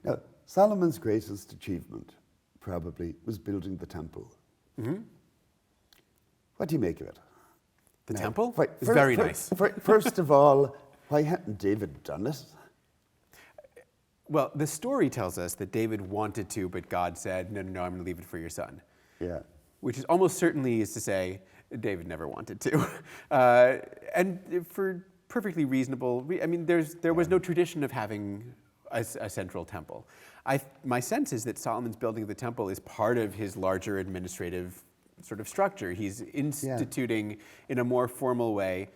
Now, Solomon's greatest achievement probably was building the temple. Mm-hmm. What do you make of it? The Now, temple? why- It's very nice. First of all, why hadn't David done it? Well, the story tells us that David wanted to, but God said, no, I'm going to leave it for your son. Yeah. Which is almost certainly is to say David never wanted to. And for perfectly reasonable, I mean, there was no tradition of having a central temple. My sense is that Solomon's building of the temple is part of his larger administrative sort of structure. He's instituting in a more formal way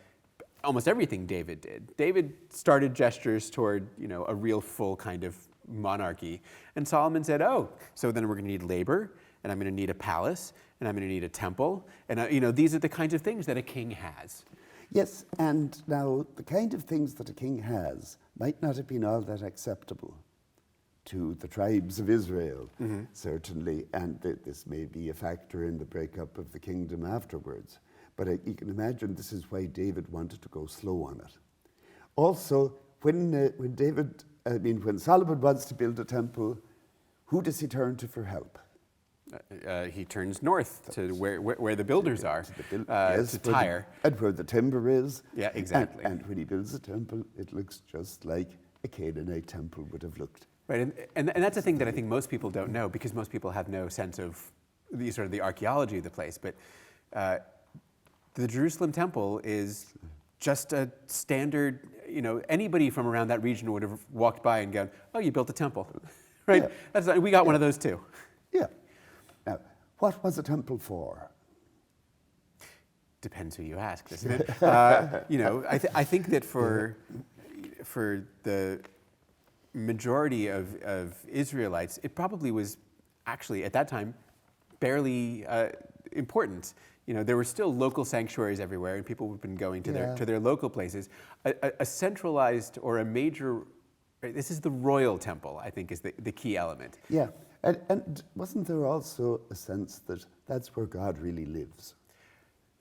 almost everything David did. David started gestures toward, a real full kind of monarchy. And Solomon said, oh, so then we're going to need labor, and I'm going to need a palace, and I'm going to need a temple. And, these are the kinds of things that a king has. Yes, and now the kind of things that a king has might not have been all that acceptable to the tribes of Israel, certainly, and this may be a factor in the breakup of the kingdom afterwards. But you can imagine this is why David wanted to go slow on it. Also, when Solomon wants to build a temple, who does he turn to for help? He turns north to where the builders are, to Tyre. And where the timber is. Yeah, exactly. And when he builds a temple, it looks just like a Canaanite temple would have looked. Right, and that's a thing that I think most people don't know, because most people have no sense of the archaeology of the place. But the Jerusalem temple is just a standard, anybody from around that region would have walked by and gone, oh, you built a temple, right? Yeah. We got one of those too. Yeah. Now, what was a temple for? Depends who you ask, doesn't it? I think that for the majority of Israelites, it probably was actually at that time barely important. There were still local sanctuaries everywhere, and people would have been going to their local places. A centralized or a major, this is the royal temple, I think, is the key element. Yeah, and wasn't there also a sense that that's where God really lives?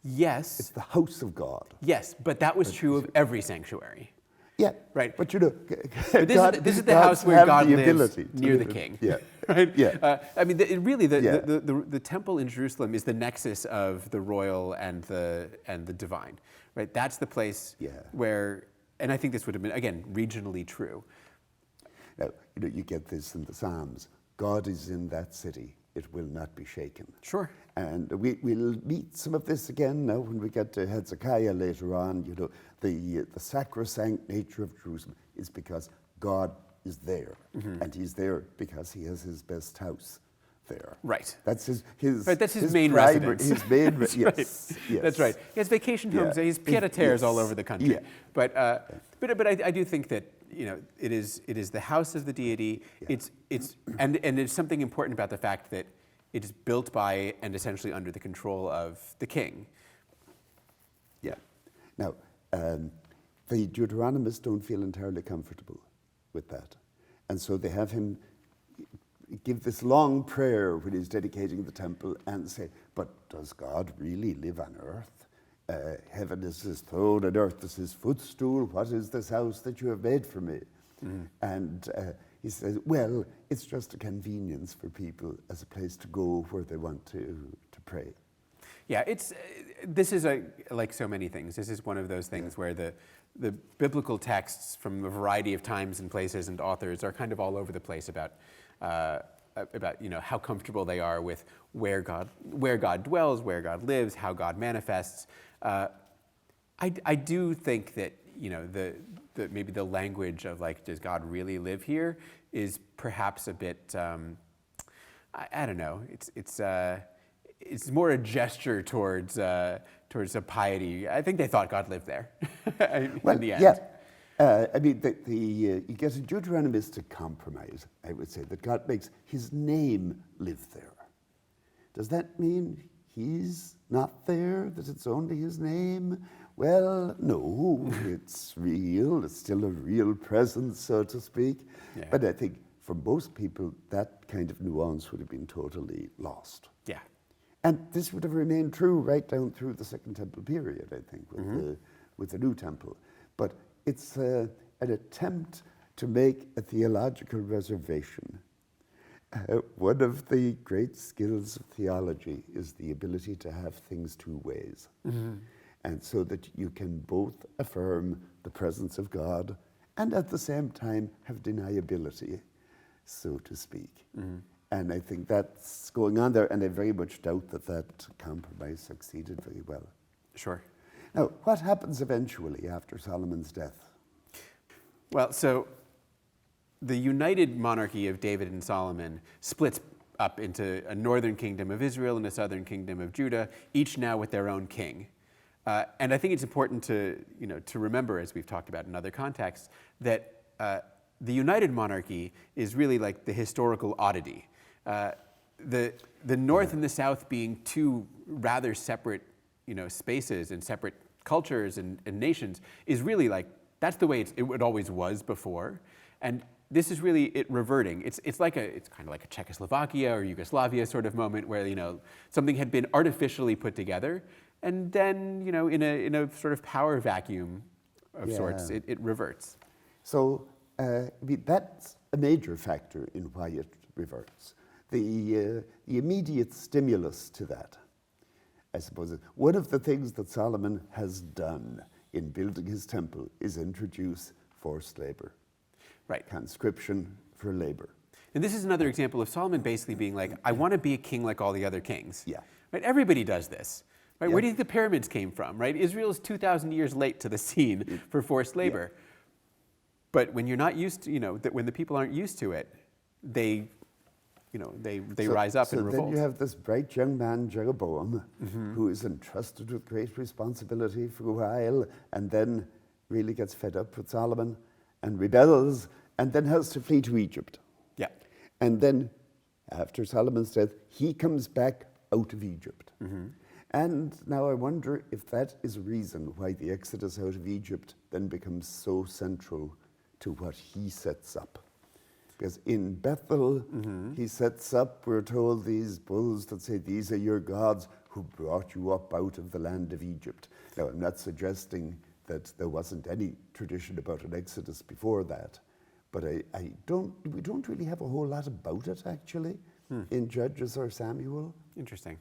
Yes. It's the house of God. Yes, but that was true of every sanctuary. Yeah, right. But this is the house where God lives near the king. Yeah, right. Yeah. The temple in Jerusalem is the nexus of the royal and the divine. Right. That's the place where, and I think this would have been again regionally true. Now you get this in the Psalms. God is in that city; it will not be shaken. Sure. And we'll meet some of this again now when we get to Hezekiah later on. The sacrosanct nature of Jerusalem is because God is there, and He's there because He has His best house there. Right. That's his main residence. His main That's yes, right. yes. That's right. He has vacation homes. He has pied-à-terres all over the country. Yeah. But I do think that it is the house of the deity. Yeah. And there's something important about the fact that it is built by and essentially under the control of the king. Yeah. Now, the Deuteronomists don't feel entirely comfortable with that. And so they have him give this long prayer when he's dedicating the temple and say, but does God really live on earth? Heaven is His throne and earth is His footstool. What is this house that you have made for me? And he says, well, it's just a convenience for people as a place to go where they want to pray. Yeah, this is like so many things. This is one of those things where the biblical texts from a variety of times and places and authors are kind of all over the place about how comfortable they are with where God dwells, where God lives, how God manifests. I do think that maybe the language of does God really live here is perhaps a bit I don't know. It's more a gesture towards a piety. I think they thought God lived there in the end. Yeah. You get a Deuteronomistic compromise, I would say, that God makes His name live there. Does that mean He's not there, that it's only His name? Well, no, it's real. It's still a real presence, so to speak. Yeah. But I think for most people, that kind of nuance would have been totally lost. Yeah. And this would have remained true right down through the Second Temple period, I think, with the New Temple. But it's an attempt to make a theological reservation. One of the great skills of theology is the ability to have things two ways. And so that you can both affirm the presence of God and at the same time have deniability, so to speak. And I think that's going on there, and I very much doubt that that compromise succeeded very well. Sure. Now, what happens eventually after Solomon's death? Well, so the united monarchy of David and Solomon splits up into a northern kingdom of Israel and a southern kingdom of Judah, each now with their own king. And I think it's important to remember, as we've talked about in other contexts, that the united monarchy is really like the historical oddity. The north and the south being two rather separate, spaces and separate cultures and nations is really like, that's the way it always was before. And this is really it reverting. It's kind of like a Czechoslovakia or Yugoslavia sort of moment where something had been artificially put together, and then in a sort of power vacuum of sorts, it reverts. So that's a major factor in why it reverts. The immediate stimulus to that, I suppose, one of the things that Solomon has done in building his temple is introduce forced labor. Right. Conscription for labor. And this is another example of Solomon basically being like, I want to be a king like all the other kings. Yeah. Right? Everybody does this. Right? Yeah. Where do you think the pyramids came from? Right? Israel is 2,000 years late to the scene for forced labor. Yeah. But when you're not used to, that when the people aren't used to it, they rise up and revolt. So then you have this bright young man, Jeroboam, who is entrusted with great responsibility for a while, and then really gets fed up with Solomon and rebels, and then has to flee to Egypt. Yeah. And then, after Solomon's death, he comes back out of Egypt. And now I wonder if that is a reason why the exodus out of Egypt then becomes so central to what he sets up. Because in Bethel, he sets up, we're told, these bulls that say, these are your gods who brought you up out of the land of Egypt. Now, I'm not suggesting that there wasn't any tradition about an exodus before that, but we don't really have a whole lot about it, actually, in Judges or Samuel. Interesting.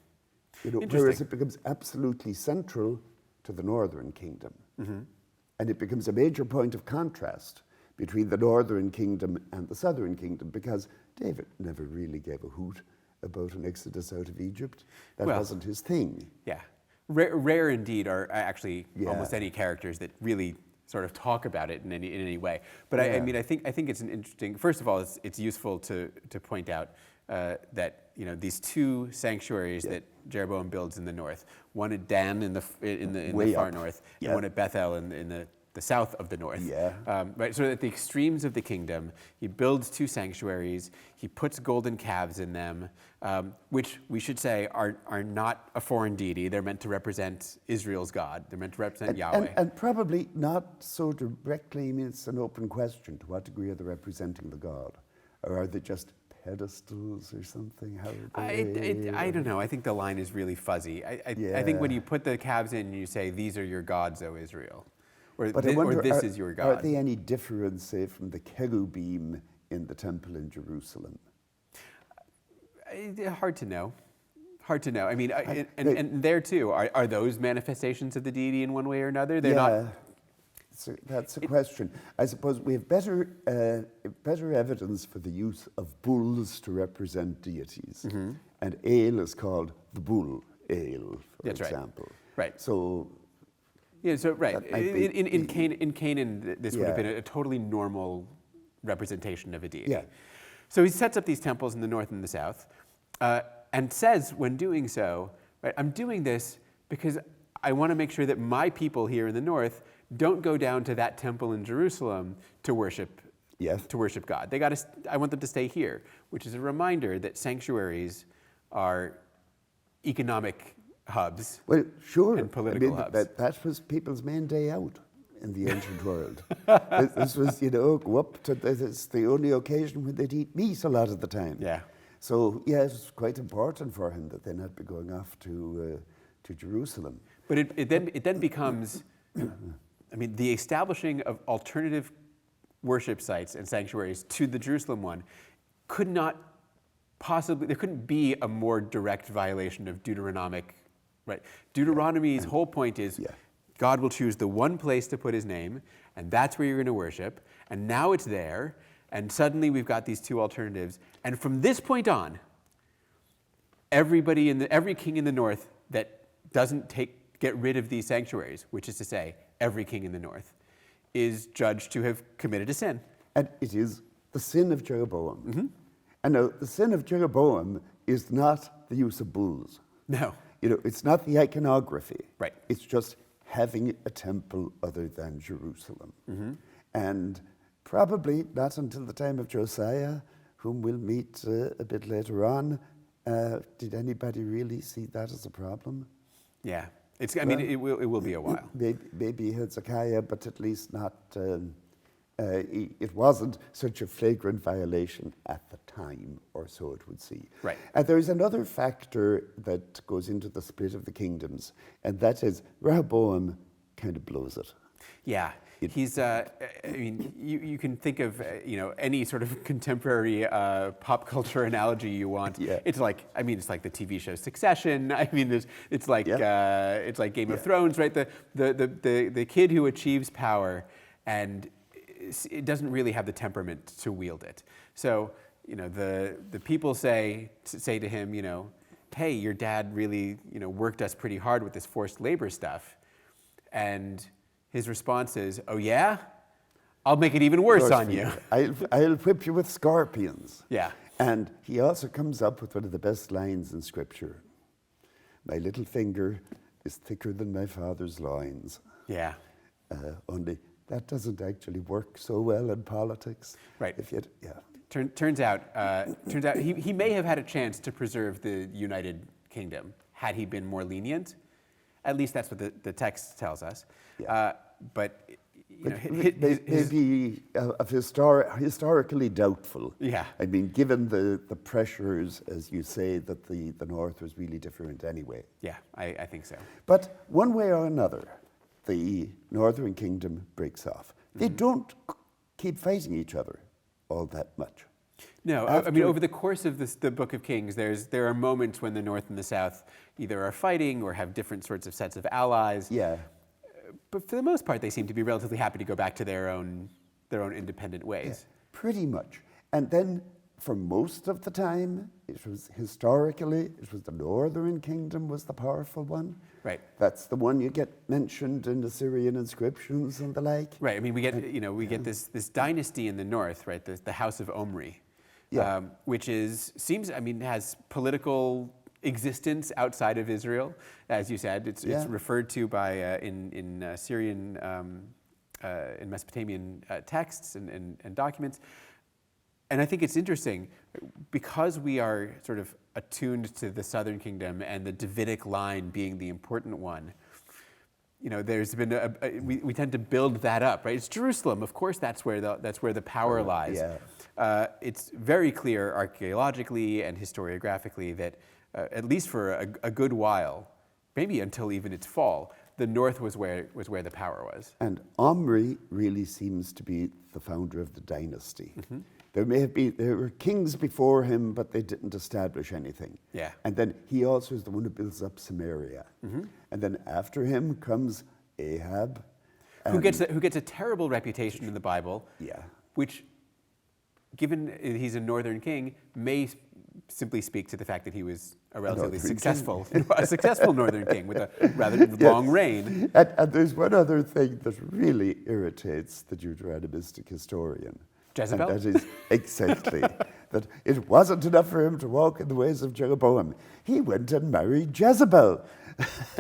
Whereas it becomes absolutely central to the northern kingdom. And it becomes a major point of contrast between the northern kingdom and the southern kingdom, because David never really gave a hoot about an exodus out of Egypt. That wasn't his thing. Yeah. Rare indeed are actually almost any characters that really sort of talk about it in any way. But I mean, I think it's an interesting. First of all, it's useful to point out that these two sanctuaries that Jeroboam builds in the north, one at Dan in the far north, and one at Bethel in the south of the north. Right. So at the extremes of the kingdom, he builds two sanctuaries. He puts golden calves in them, which we should say are not a foreign deity. They're meant to represent Israel's God. They're meant to represent Yahweh. And probably not so directly. I mean, it's an open question. To what degree are they representing the God? Or are they just pedestals or something? I don't know. I think the line is really fuzzy. I think when you put the calves in, you say, these are your gods, O Israel. Or this is your God. Are they any different, say, from the cherubim in the temple in Jerusalem? Hard to know. I mean, and there too, are those manifestations of the deity in one way or another? They're not. That's a question. I suppose we have better evidence for the use of bulls to represent deities. And Ale is called the bull Ale, for example. Right. So. Yeah, so right. In Canaan, this would have been a totally normal representation of a deity. So he sets up these temples in the north and the south, and says, when doing so, right, I'm doing this because I want to make sure that my people here in the north don't go down to that temple in Jerusalem to worship God. I want them to stay here, which is a reminder that sanctuaries are economic hubs. Well, sure. And political hubs. That was people's main day out in the ancient world. This was, go up to, it's the only occasion when they'd eat meat a lot of the time. Yeah. So, it was quite important for him that they not be going off to Jerusalem. But it then becomes, I mean, the establishing of alternative worship sites and sanctuaries to the Jerusalem one could not possibly, there couldn't be a more direct violation of Deuteronomic, right? Deuteronomy's whole point is God will choose the one place to put his name, and that's where you're going to worship, and now it's there, and suddenly we've got these two alternatives, and from this point on, every king in the north that doesn't get rid of these sanctuaries, which is to say, every king in the north, is judged to have committed a sin. And it is the sin of Jeroboam. And now, the sin of Jeroboam is not the use of bulls. No. It's not the iconography. Right. It's just having a temple other than Jerusalem. And probably not until the time of Josiah, whom we'll meet a bit later on, did anybody really see that as a problem? Yeah. It will be a while. Maybe Hezekiah, but at least not. It wasn't such a flagrant violation at the time, or so it would seem. Right. And there is another factor that goes into the split of the kingdoms, and that is Rehoboam kind of blows it. Yeah. He's, you can think of, any sort of contemporary pop culture analogy you want. Yeah. It's like the TV show Succession. It's like Game of Thrones, right? The kid who achieves power and it doesn't really have the temperament to wield it. So, the people say to him, hey, your dad really, worked us pretty hard with this forced labor stuff. And his response is, oh yeah? I'll make it even worse on you. I'll whip you with scorpions. Yeah. And he also comes up with one of the best lines in Scripture. My little finger is thicker than my father's loins. Yeah. Only that doesn't actually work so well in politics. Right. Turns out he may have had a chance to preserve the United Kingdom had he been more lenient. At least that's what the text tells us. Yeah. But maybe historically doubtful. Yeah. I mean, given the pressures, as you say, that the North was really different anyway. Yeah, I think so. But one way or another, the Northern Kingdom breaks off. They don't keep fighting each other all that much. No, over the course of the Book of Kings, there are moments when the North and the South either are fighting or have different sorts of sets of allies. Yeah. But for the most part, they seem to be relatively happy to go back to their own independent ways. Yeah, pretty much. And then, for most of the time, it was the Northern Kingdom was the powerful one. Right. That's the one you get mentioned in Assyrian inscriptions and the like. Right. I mean, we get this dynasty in the north, right? The House of Omri, which has political existence outside of Israel, as you said. It's referred to by in Syrian in Mesopotamian texts and documents. And I think it's interesting because we are sort of attuned to the Southern Kingdom and the Davidic line being the important one. There's been we tend to build that up, right? It's Jerusalem, of course. That's where the power lies. Yeah. It's very clear archaeologically and historiographically that at least for a good while, maybe until even its fall, the north was where the power was. And Omri really seems to be the founder of the dynasty. There were kings before him, but they didn't establish anything. Yeah. And then he also is the one who builds up Samaria. And then after him comes Ahab, who gets a terrible reputation in the Bible. Yeah. Which, given he's a northern king, may simply speak to the fact that he was a relatively successful northern king with a rather long reign. And there's one other thing that really irritates the Deuteronomistic historian. Jezebel? And that is exactly that it wasn't enough for him to walk in the ways of Jeroboam. He went and married Jezebel.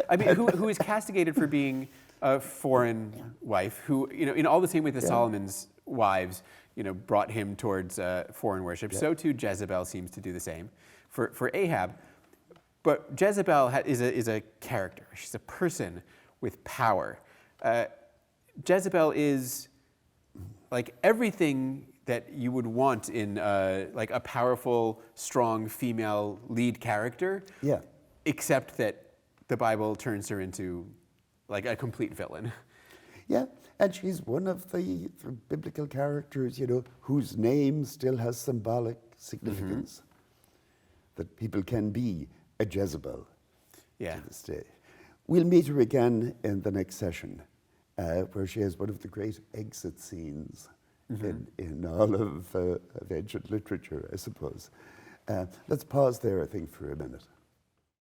I mean, who is castigated for being a foreign wife, who, in all the same way that Solomon's wives, brought him towards foreign worship. So too Jezebel seems to do the same for Ahab. But Jezebel is a character. She's a person with power. Jezebel is like everything that you would want in like a powerful, strong female lead character. Yeah. Except that the Bible turns her into like a complete villain. Yeah, And she's one of the biblical characters, you know, whose name still has symbolic significance. That people can be a Jezebel Yeah. to this day. We'll meet her again in the next session, where she has one of the great exit scenes in all of ancient literature, I suppose. Let's pause there, I think, for a minute.